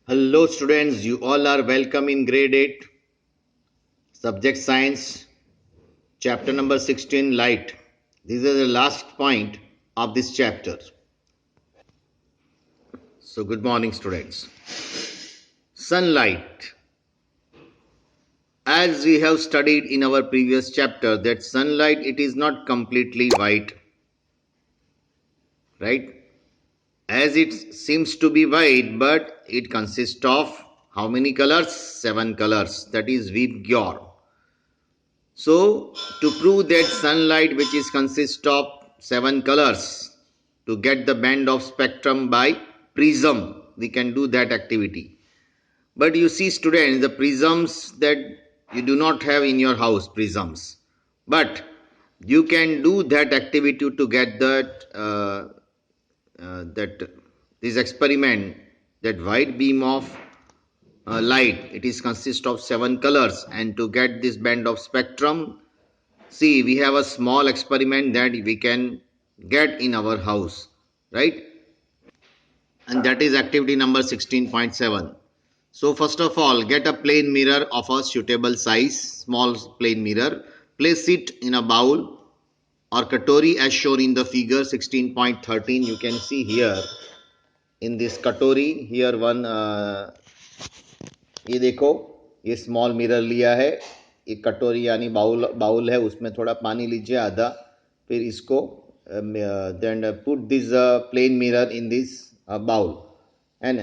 Hello students, you all are welcome in grade 8, subject science, chapter number 16, light. This is the last point of this chapter. So good morning students. Sunlight. As we have studied in our previous chapter that sunlight, it is not completely white, right? As it seems to be white, but it consists of how many colors? 7 colors. That is Vibgyor. So, to prove that sunlight, which is consist of 7 colors, to get the band of spectrum by prism, we can do that activity. But you see students, the prisms that you do not have in your house, prisms. But you can do that activity to get this experiment, that white beam of light, it is consist of 7 colors, and to get this band of spectrum, see, we have a small experiment that we can get in our house, right? And that is activity number 16.7. So first of all, get a plane mirror of a suitable size, small plane mirror. Place it in a bowl or katori as shown in the figure 16.13. You can see here in this katori, here one, ये देखो, ये small mirror लिया है, एक कटोरी यानी bowl है, उसमें थोड़ा पानी लीजिए आधा, फिर इसको then put this plain mirror in this bowl, and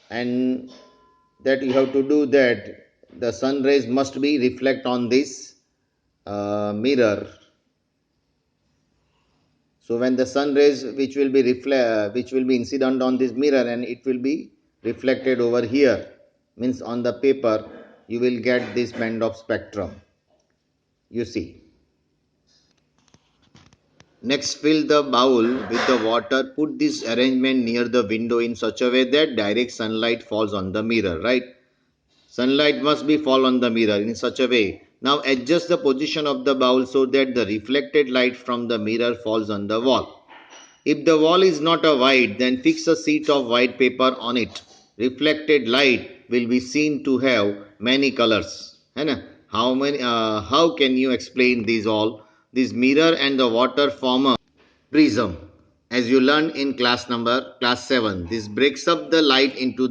that you have to do that the sun rays must be reflect on this mirror. So when the sun rays which will be incident on this mirror and it will be reflected over here, means on the paper, you will get this band of spectrum. You see. Next, fill the bowl with the water. Put this arrangement near the window in such a way that direct sunlight falls on the mirror, right? Sunlight must be fall on the mirror in such a way. Now adjust the position of the bowl so that the reflected light from the mirror falls on the wall. If the wall is not a white, then fix a sheet of white paper on it. Reflected light will be seen to have many colors. How can you explain these all? This mirror and the water form a prism. As you learned in class 7, this breaks up the light into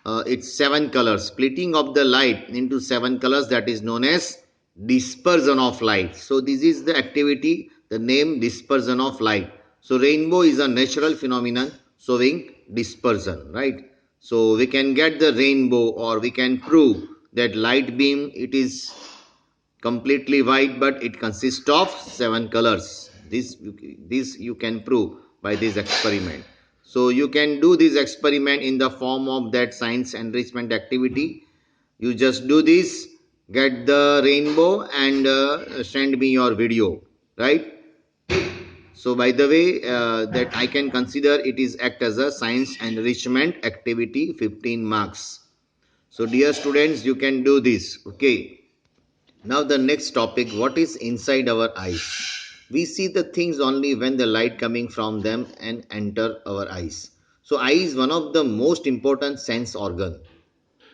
its 7 colors. Splitting of the light into 7 colors, that is known as dispersion of light. So this is the activity, the name dispersion of light. So rainbow is a natural phenomenon showing dispersion, right? So we can get the rainbow, or we can prove that light beam, it is completely white, but it consists of 7 colors. This you can prove by this experiment. So you can do this experiment in the form of that science enrichment activity. You just do this, get the rainbow, and send me your video, right? So by the way, that I can consider it is act as a science enrichment activity, 15 marks. So dear students, you can do this, okay? Now the next topic, what is inside our eyes? We see the things only when the light coming from them and enter our eyes. So eye is one of the most important sense organ.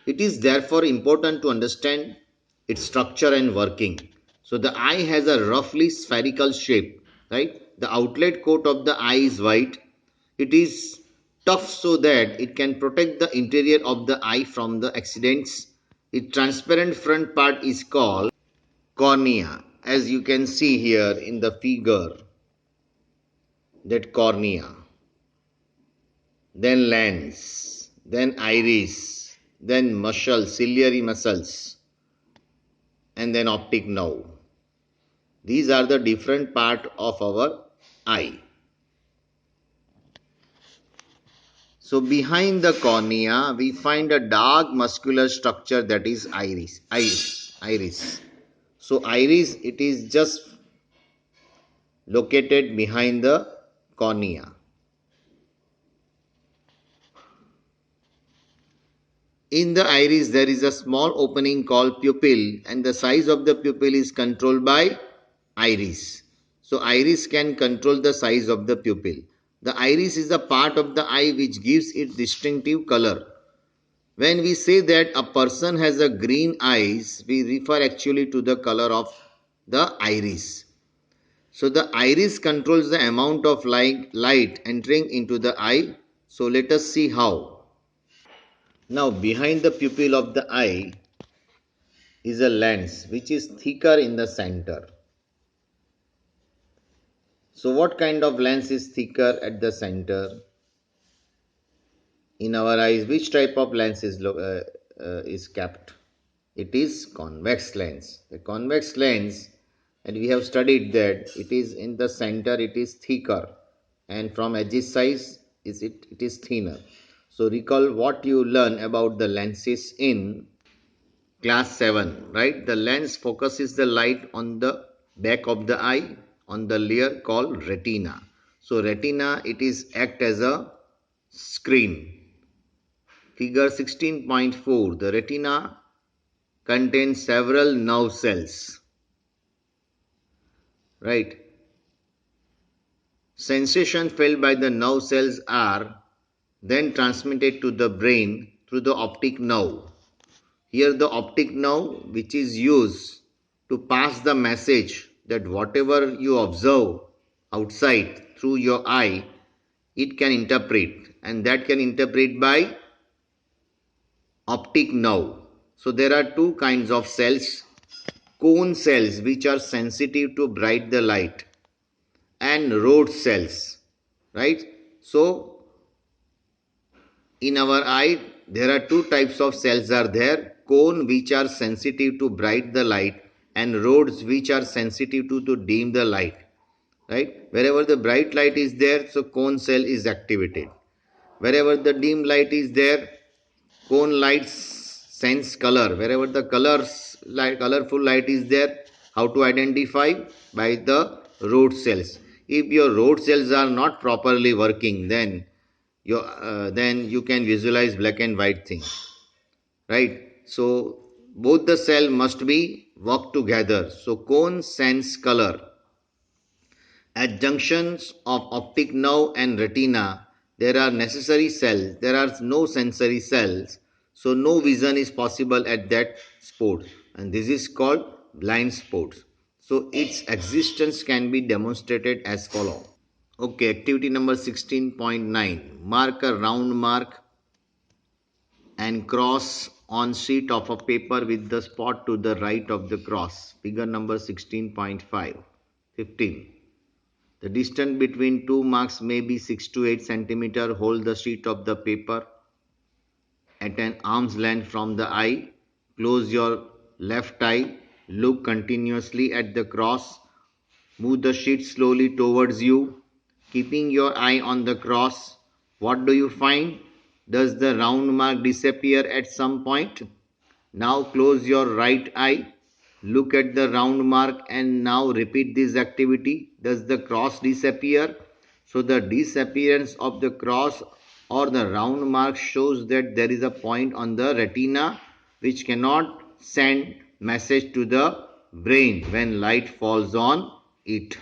It is therefore important to understand its structure and working. So the eye has a roughly spherical shape, right? The outlet coat of the eye is white. It is tough so that it can protect the interior of the eye from the accidents. Its transparent front part is called cornea, as you can see here in the figure, that cornea, then lens, then iris, then ciliary muscles, and then optic nerve. These are the different part of our eye. So behind the cornea we find a dark muscular structure, that is iris. So iris, it is just located behind the cornea. In the iris there is a small opening called pupil, and the size of the pupil is controlled by iris. So iris can control the size of the pupil. The iris is the part of the eye which gives it distinctive color. When we say that a person has a green eyes, we refer actually to the color of the iris. So the iris controls the amount of light entering into the eye. So let us see how. Now behind the pupil of the eye is a lens which is thicker in the center. So what kind of lens is thicker at the center in our eyes? Which type of lens is kept? It is convex lens. The convex lens, and we have studied that it is in the center, it is thicker, and from edges size it is thinner. So recall what you learn about the lenses in class 7, right? The lens focuses the light on the back of the eye on the layer called retina. So retina, it is act as a screen. Figure 16.4, the retina contains several nerve cells, right? Sensations felt by the nerve cells are then transmitted to the brain through the optic nerve. Here the optic nerve, which is used to pass the message that whatever you observe outside through your eye, it can interpret, and that can interpret by optic nerve. So there are two kinds of cells: cone cells, which are sensitive to bright the light, and rod cells, right? So in our eye there are two types of cells are there: cone, which are sensitive to bright the light, and rods, which are sensitive to dim the light, right? Wherever the bright light is there, so cone cell is activated. Wherever the dim light is there, cone light sense color. Wherever the colorful light is there, how to identify? By the rod cells. If your rod cells are not properly working, then you can visualize black and white things, right? So both the cell must be work together. So cone sense color. At junctions of optic nerve and retina, there are necessary cells. There are no sensory cells, so no vision is possible at that spot, and this is called blind spots. So its existence can be demonstrated as follows. Okay, activity number 16.9. Mark a round mark and cross on sheet of a paper with the spot to the right of the cross. Figure number 16.5. 15. The distance between two marks may be 6 to 8 centimeter. Hold the sheet of the paper at an arm's length from the eye. Close your left eye. Look continuously at the cross. Move the sheet slowly towards you, keeping your eye on the cross. What do you find? Does the round mark disappear at some point? Now close your right eye. Look at the round mark and now repeat this activity. Does the cross disappear? So the disappearance of the cross or the round mark shows that there is a point on the retina which cannot send message to the brain when light falls on it.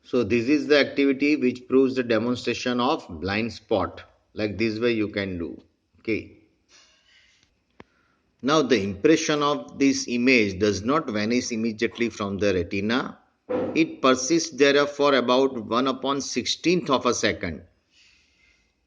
So this is the activity which proves the demonstration of blind spot. Like this way you can do. Okay. Now the impression of this image does not vanish immediately from the retina. It persists there for about 1 upon 16th of a second.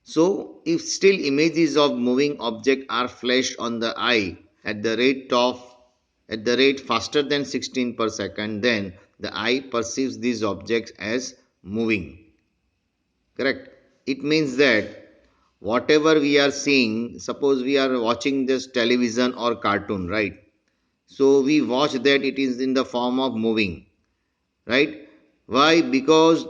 So if still images of moving object are flashed on the eye at the rate faster than 16 per second, then the eye perceives these objects as moving. Correct? It means that whatever we are seeing, suppose we are watching this television or cartoon, right? So we watch that it is in the form of moving, right? Why? Because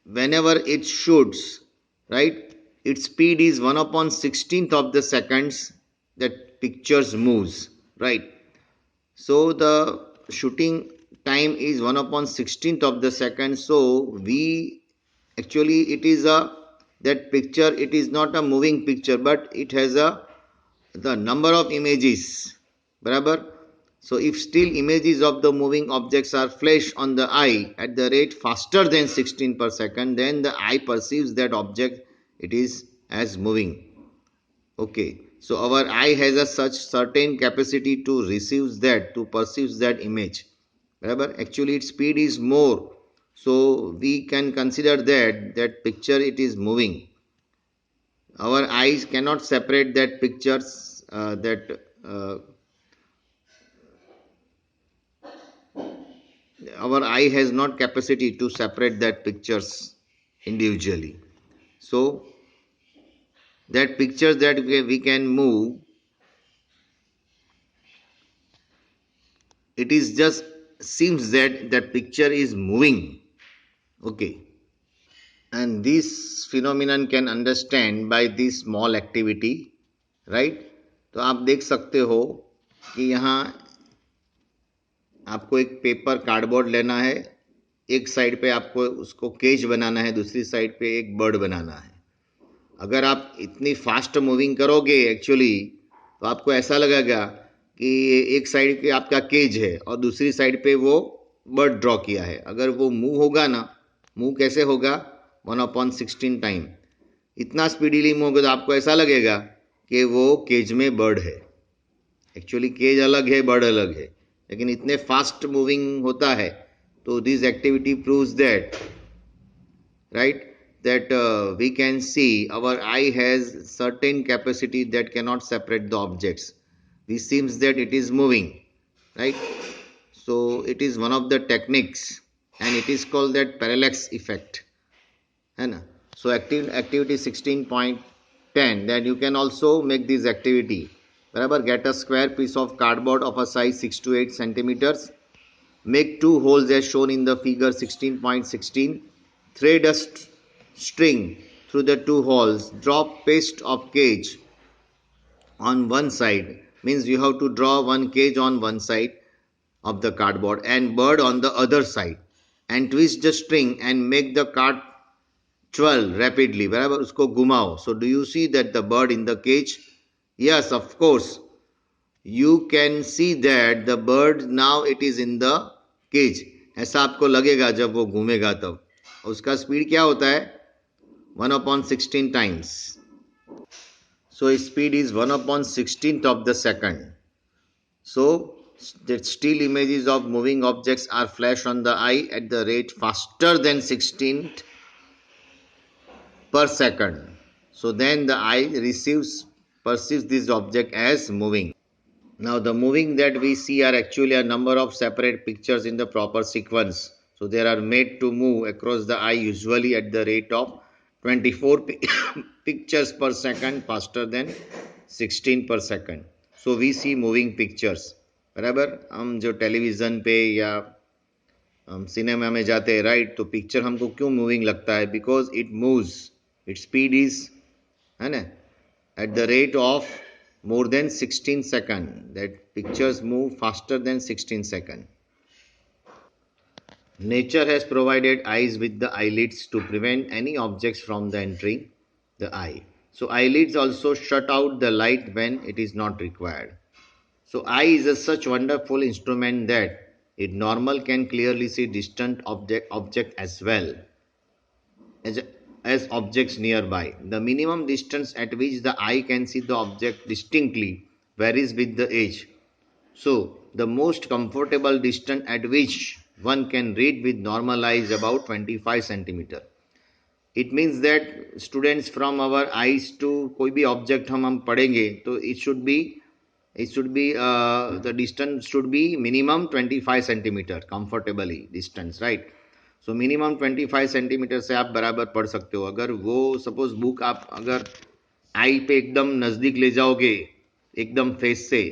whenever it shoots, right, its speed is 1 upon 16th of the seconds that pictures moves, right? So the shooting time is 1 upon 16th of the second. So we actually, it is a, that picture, it is not a moving picture, but it has a the number of images, barabar. So if still images of the moving objects are flashed on the eye at the rate faster than 16 per second, then the eye perceives that object it is as moving. Okay, so our eye has a such certain capacity to receive that, to perceive that image. Remember, actually its speed is more. So we can consider that picture it is moving. Our eyes cannot separate that pictures that our eye has not capacity to separate that pictures individually. So that pictures that we can move, it is just seems that that picture is moving. Okay, and this phenomenon can understand by this small activity, right? तो आप देख सकते हो कि यहाँ आपको एक paper cardboard लेना है, एक साइड पे आपको उसको केज बनाना है, दूसरी साइड पे एक बर्ड बनाना है. अगर आप इतनी फास्ट मूविंग करोगे एक्चुअली तो आपको ऐसा लगेगा कि एक साइड पे आपका केज है और दूसरी साइड पे वो बर्ड ड्रॉ किया है. अगर वो मूव होगा ना, मूव कैसे होगा, 1/16 टाइम. इतना स्पीडीली मूव होगा तो आपको ऐसा लगेगा कि वो केज में बर्ड है. एक्चुअली केज अलग है, बर्ड अलग है, लेकिन इतने फास्ट मूविंग होता है. तो this activity proves that, right, that we can see our eye has certain capacity that cannot separate the objects. This seems that it is moving, right? So it is one of the techniques and it is called that parallax effect, है ना? So activity 16.10, that you can also make this activity. बराबर, get a square piece of cardboard of a size 6 to 8 centimeters. Make two holes as shown in the figure 16.16. Thread a string through the two holes. Drop paste of cage on one side. Means you have to draw one cage on one side of the cardboard and bird on the other side. And twist the string and make the card twirl rapidly. बराबर, उसको घुमाओ. So do you see that the bird in the cage? Yes, of course. You can see that the bird now it is in the cage. ऐसा आपको लगेगा जब वो घूमेगा तब. उसका स्पीड क्या होता है, 1/16 times. So its speed is 1/16th of the second. So the still images of moving objects are flashed on the eye at the rate faster than 16th per second. So then the eye perceives this object as moving. Now the moving that we see are actually a number of separate pictures in the proper sequence. So they are made to move across the eye usually at the rate of 24 pictures per second faster than 16 per second. So we see moving pictures. बराबर, हम जो television पे या हम cinema में जाते हैं, right, तो पिक्चर हमको क्यों मूविंग लगता है, because it moves, it speed is, है ना, at the rate of more than 16 seconds. That pictures move faster than 16 seconds. Nature has provided eyes with the eyelids to prevent any objects from the entering the eye. So eyelids also shut out the light when it is not required. So eye is a such wonderful instrument that it normal can clearly see distant object as well as objects nearby. The minimum distance at which the eye can see the object distinctly varies with the age. So, the most comfortable distance at which one can read with normal eye is about 25 centimeter. It means that students, from our eyes to कोई भी object हम पढ़ेंगे तो the distance should be minimum 25 centimeter comfortably distance, right? So minimum 25 centimetre से आप बराबर पढ़ सकते हो. अगर वो सपोज बुक आप अगर आई पे एकदम नज़दीक ले जाओगे, एकदम फेस से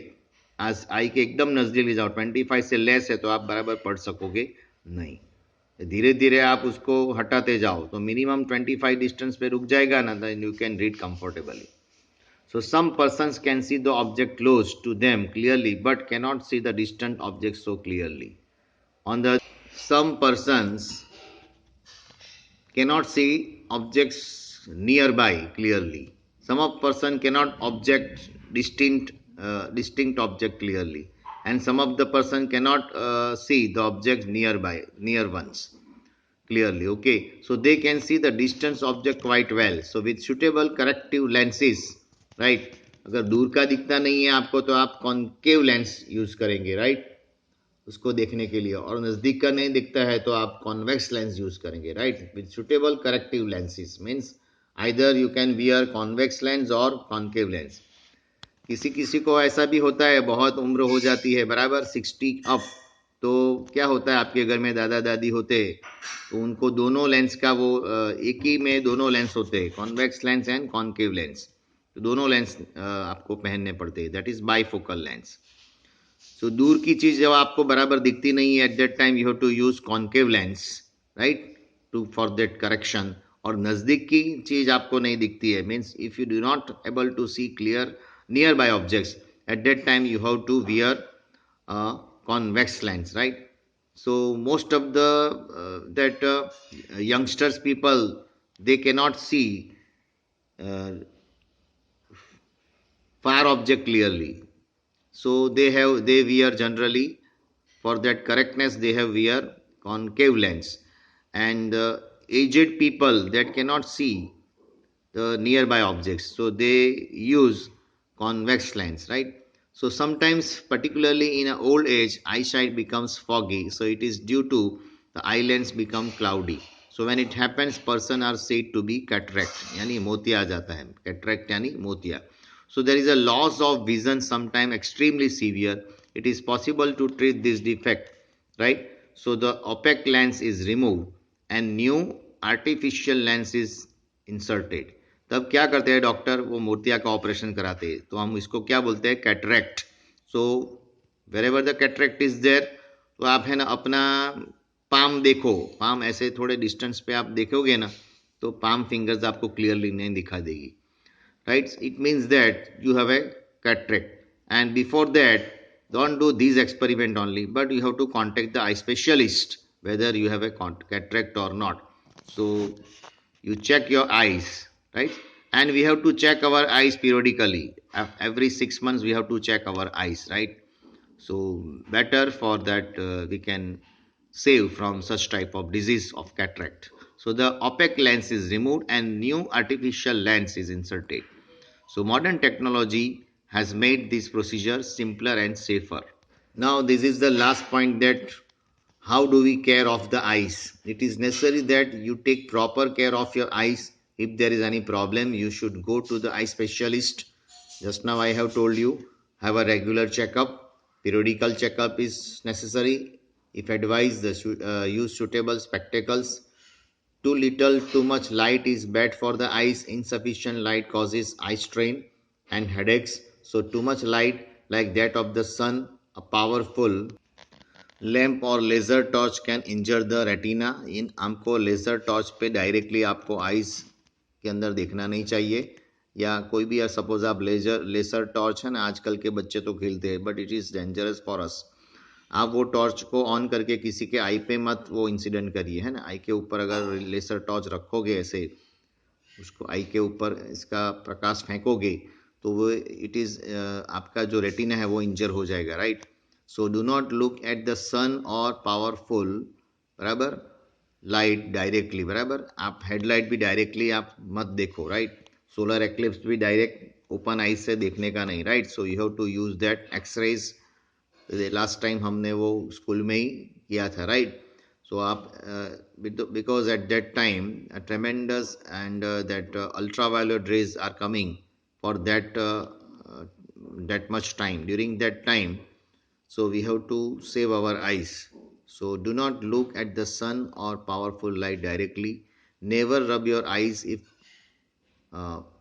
आज आई के एकदम नज़दीक ले जाओ, 25 से लेस है तो आप बराबर पढ़ सकोगे नहीं. धीरे धीरे आप उसको हटाते जाओ तो मिनिमम 25 डिस्टेंस पे रुक जाएगा ना, then you can read comfortably. So some persons can see the object close to them clearly but cannot see the distant object so clearly. On the some persons cannot see objects nearby clearly. Some of person cannot object distinct object clearly, and some of the person cannot see the objects near ones clearly. Okay, so they can see the distance object quite well. So with suitable corrective lenses, right, अगर दूर का दिखता नहीं है आपको तो आप concave lens use करेंगे, राइट, उसको देखने के लिए, और नजदीक का नहीं दिखता है तो आप कॉन्वेक्स लेंस यूज करेंगे, right, with suitable corrective lenses means either you can wear convex lens और कॉन्केव लेंस। किसी किसी को ऐसा भी होता है, बहुत उम्र हो जाती है बराबर 60 अप, तो क्या होता है आपके घर में दादा दादी होते तो उनको दोनों लेंस का वो एक ही में दोनों लेंस होते हैं, convex lens and concave lens, तो दोनों लेंस आपको पहनने पड़ते हैं, that is bifocal lens. So दूर की चीज जब आपको बराबर दिखती नहीं है at that time you have to use concave lens, right, to for that correction. और नजदीक की चीज आपको नहीं दिखती है means if you do not able to see clear nearby objects at that time you have to wear convex lens, right? So most of the youngsters people, they cannot see uh, far object clearly, so they wear generally for that correctness they have wear concave lens, and aged people that cannot see the nearby objects, so they use convex lens, right? So sometimes particularly in an old age eyesight becomes foggy, so it is due to the eye lens become cloudy. So when it happens person are said to be cataract, yani motiya aa jata hai, cataract yani motiya. So there is a loss of vision sometime extremely severe. It is possible to treat this defect, right? So the opaque lens is removed and new artificial lens is inserted. तब क्या करते हैं doctor, वो मोतिया का operation कराते हैं, तो हम इसको क्या बोलते हैं, cataract. So wherever the cataract is there, तो आप है ना अपना पाम देखो, पाम ऐसे थोड़े डिस्टेंस पे आप देखोगे ना तो पाम फिंगर्स आपको क्लियरली नहीं दिखा देगी, right? It means that you have a cataract, and before that don't do these experiment only, but you have to contact the eye specialist whether you have a cataract or not. So you check your eyes, right? And we have to check our eyes periodically. Every 6 months we have to check our eyes, right? So better for that we can save from such type of disease of cataract. So the opaque lens is removed and new artificial lens is inserted. So modern technology has made this procedure simpler and safer. Now this is the last point, that how do we care of the eyes? It is necessary that you take proper care of your eyes. If there is any problem, you should go to the eye specialist. Just now I have told you, have a regular checkup. Periodical checkup is necessary. If advised, use suitable spectacles. Too little, too much light is bad for the eyes. Insufficient light causes eye strain and headaches. So too much light like that of the sun, a powerful lamp और laser torch can injure the retina. इन हमको laser torch पे directly आपको eyes के अंदर देखना नहीं चाहिए, या कोई भी सपोज आप लेज़र टॉर्च है ना, आजकल के बच्चे तो खेलते हैं but it is dangerous for us. आप वो टॉर्च को ऑन करके किसी के आई पे मत वो इंसिडेंट करिए, है ना। आई के ऊपर अगर लेज़र टॉर्च रखोगे ऐसे, उसको आई के ऊपर इसका प्रकाश फेंकोगे तो वो इट इज़ आपका जो रेटिना है वो इंजर हो जाएगा, right. So do not look at the sun और पावरफुल बराबर लाइट डायरेक्टली, बराबर आप हेडलाइट भी डायरेक्टली आप मत देखो, राइट। सोलर एक्लिप्स भी डायरेक्ट ओपन आइज से देखने का नहीं, right. So you have to use that x-rays, last time हमने वो स्कूल में ही किया था, right. So because at that time a tremendous and that ultraviolet rays are coming for that much time, during that time, so we have to save our eyes. So do not look at the sun or powerful light directly. Never rub your eyes if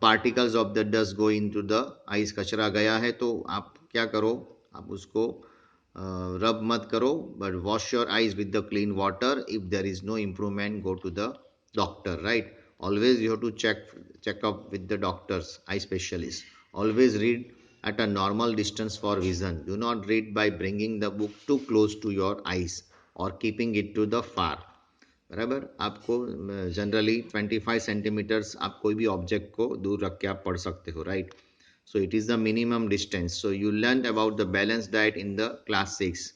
particles of the dust go into the eyes। कचरा गया है तो आप क्या करो, आप उसको rub मत करो, but wash your eyes with the clean water. If there is no improvement go to the doctor, right. Always you have to checkup with the doctors, eye specialist. Always read at a normal distance for vision. Do not read by bringing the book too close to your eyes or keeping it to the far, बराबर। आपको generally 25 centimetres आप कोई भी object को दूर रख के आप पढ़ सकते हो, right. So it is the minimum distance. So you learned about the balanced diet in the class 6,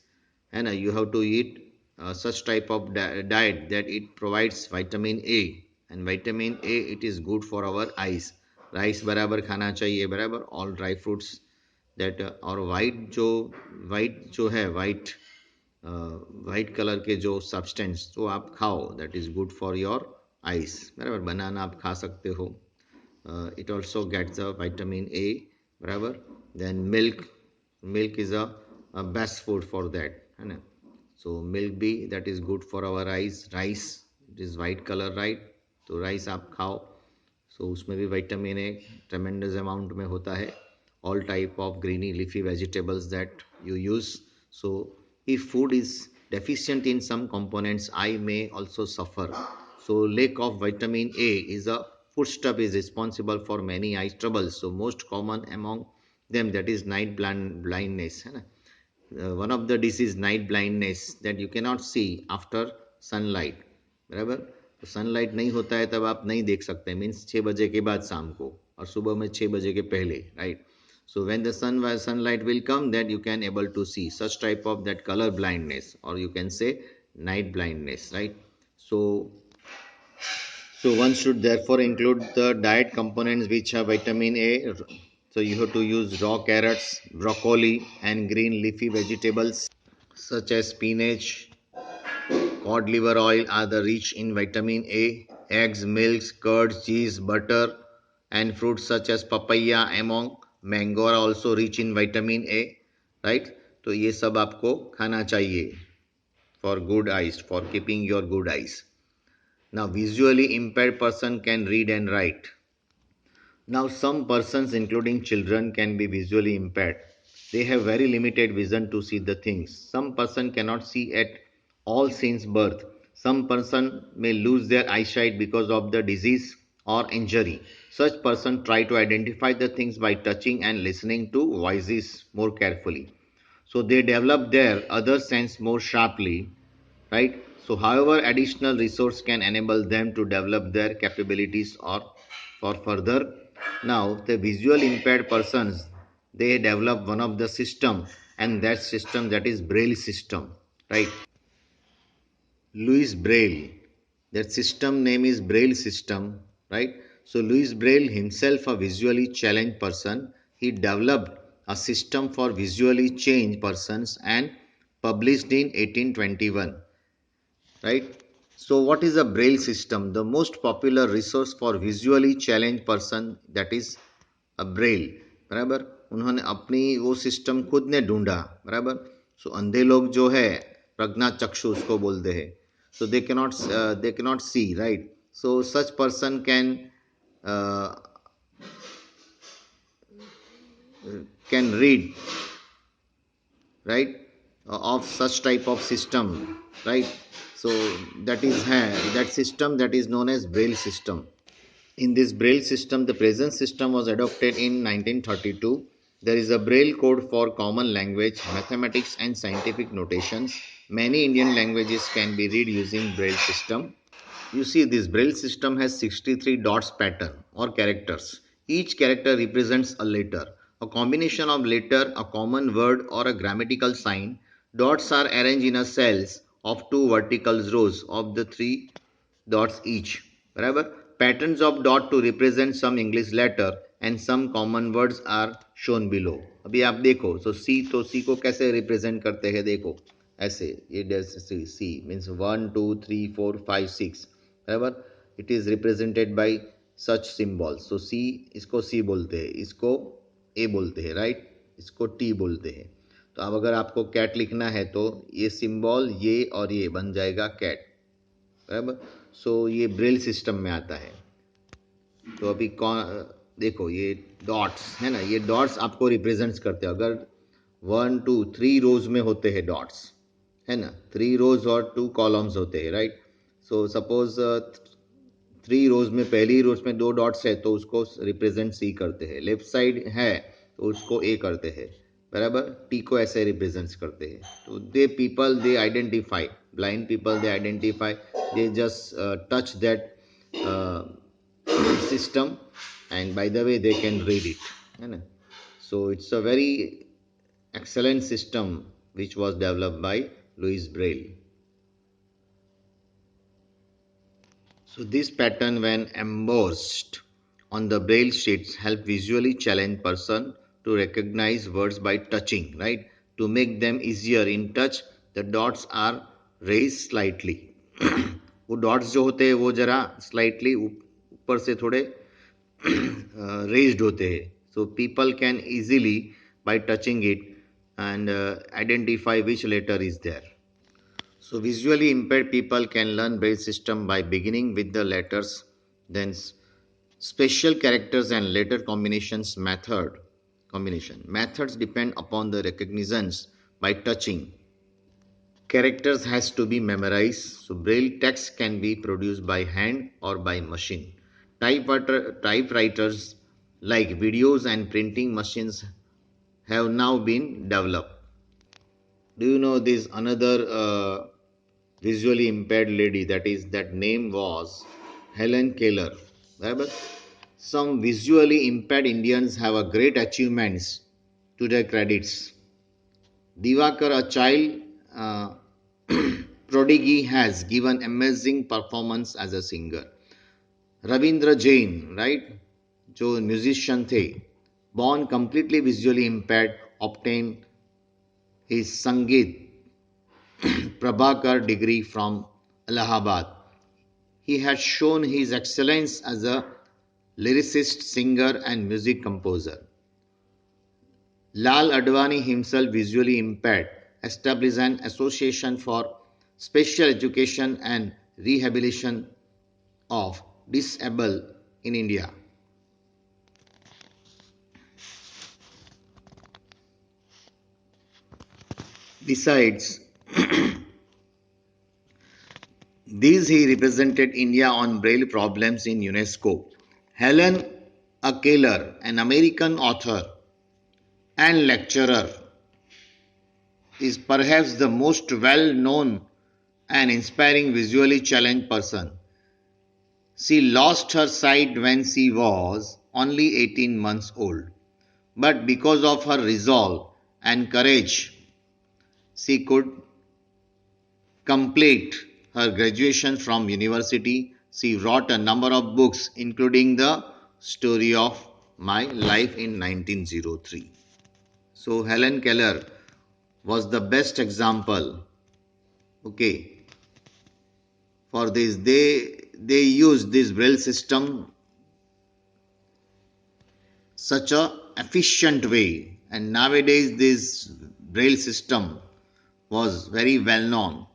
and you have to eat such type of diet that it provides vitamin A, and vitamin A it is good for our eyes. Rice बराबर खाना चाहिए, बराबर all dry fruits that, और white जो है white colour के जो substance तो आप खाओ, that is good for your eyes, बराबर बनाना आप खा सकते हो, it also gets the vitamin A, बराबर. Then milk is a best food for that, है ना. So milk भी that is good for our eyes. Rice, it is white color, right? तो राइस आप खाओ, सो उसमें भी विटामिन ए ट्रेमेंडस अमाउंट में होता है. All type of greeny leafy vegetables that you use. So if food is deficient in some components, eye may also suffer. So lack of vitamin A is a foodstuff is responsible for many eye troubles. So most common among them that is night blindness, है ना. One of the disease night blindness that you cannot see after sunlight, बराबर. तो sunlight नहीं होता है तब आप नहीं देख सकते, मीन्स 6 बजे के बाद शाम को, और सुबह में 6 बजे के पहले, right. So when the sunlight will come, then you can able to see such type of that color blindness, or you can say night blindness, right? So one should therefore include the diet components which have vitamin A. So you have to use raw carrots, broccoli, and green leafy vegetables such as spinach. Cod liver oil are the rich in vitamin A. Eggs, milks, curds, cheese, butter, and fruits such as papaya among mango are also rich in vitamin A, right? तो ये सब आपको खाना चाहिए for good eyes, for keeping your good eyes. Now visually impaired person can read and write. Now, some persons, including children, can be visually impaired. They have very limited vision to see the things. Some person cannot see at all since birth. Some person may lose their eyesight because of the disease or injury. Such person try to identify the things by touching and listening to voices more carefully. So they develop their other sense more sharply, right? So however additional resource can enable them to develop their capabilities or for further. Now the visual impaired persons, they develop one of the system, and that system that is braille system, right? Louis Braille, that system name is braille system, right? So Louis Braille himself a visually challenged person, he developed a system for visually changed persons and published in 1821, right? So what is a braille system? The most popular resource for visually challenged person, that is a braille, बराबर. उन्होंने अपनी वो system खुद ने ढूंढा, बराबर. सो अंधे लोग जो है प्रज्ञा चक्षु उसको बोलते हैं. So they cannot see, right? So such person uh, can read, right, of such type of system, right? So that system that is known as braille system. In this braille system, the present system was adopted in 1932. There is a braille code for common language, mathematics and scientific notations. Many Indian languages can be read using braille system. You see, this braille system has 63 dots pattern or characters. Each character represents a letter, a combination of letter, a common word or a grammatical sign. Dots are arranged in a cells of two vertical rows of the 3 dots each. बराबर. Patterns of dot to represent some English letter and some common words are shown below. अभी आप देखो, so C, तो C को कैसे represent करते हैं, देखो ऐसे, ये C means 1 2 3 4 5 6, बराबर. It is represented by such symbols. So C, इसको सी बोलते हैं, इसको ए बोलते हैं, राइट, इसको टी बोलते हैं. तो अब अगर आपको कैट लिखना है तो ये सिंबल ये और ये बन जाएगा कैट, बराबर. सो ये ब्रेल सिस्टम में आता है. तो अभी कौन देखो, ये डॉट्स है ना, ये डॉट्स आपको रिप्रेजेंट्स करते हैं. अगर 1 2 3 रोज में होते हैं डॉट्स, है ना, 3 रोज और 2 कॉलम्स होते हैं, राइट. सो सपोज 3 रोज में पहली रोज में 2 डॉट्स है तो उसको रिप्रेजेंट सी करते हैं. लेफ्ट साइड है तो उसको ए करते हैं, बराबर. टी को ऐसे रिप्रेजेंट्स करते हैं. तो they people they identify, blind people they identify, they just touch that system, and by the way they can read it, है ना. So it's a very excellent system which was developed by Louis Braille. So this pattern when embossed on the braille sheets help visually challenged person to recognize words by touching, right? To make them easier in touch, the dots are raised slightly. वो dots जो होते हैं वो जरा slightly ऊपर से थोड़े raised होते हैं. So people can easily by touching it and identify which letter is there. So visually impaired people can learn Braille system by beginning with the letters, then special characters and letter combination. Methods depend upon the recognitions by touching. Characters has to be memorized. So Braille text can be produced by hand or by machine. Typewriters like videos and printing machines have now been developed. Do you know this another visually impaired lady, that name was Helen Keller. But some visually impaired Indians have a great achievements to their credits. Divakar, a child prodigy, has given amazing performance as a singer. Ravindra Jain, right, जो musician थे, born completely visually impaired, obtained his Sangeet Prabhakar degree from Allahabad. He had shown his excellence as a lyricist, singer, and music composer. Lal Advani, himself visually impaired, established an association for special education and rehabilitation of disabled in India. Besides these, he represented India on Braille problems in UNESCO. Helen A. Keller, an American author and lecturer, is perhaps the most well known and inspiring visually challenged person. She lost her sight when she was only 18 months old, but because of her resolve and courage, she could complete her graduation from university. She wrote a number of books, including The Story of My Life in 1903. So Helen Keller was the best example. Okay, for this they used this braille system such a efficient way, and nowadays this braille system was very well known.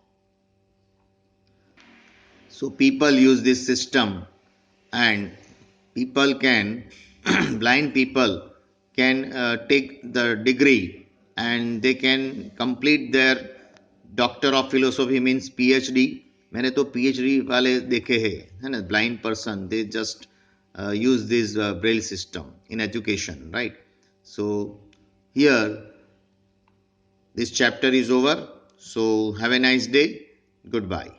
So people use this system, and people can blind people can take the degree and they can complete their doctor of philosophy means PhD. मैंने तो PhD वाले देखे हैं, है ना, blind person, they just use this braille system in education, right? So here this chapter is over. So have a nice day. Goodbye.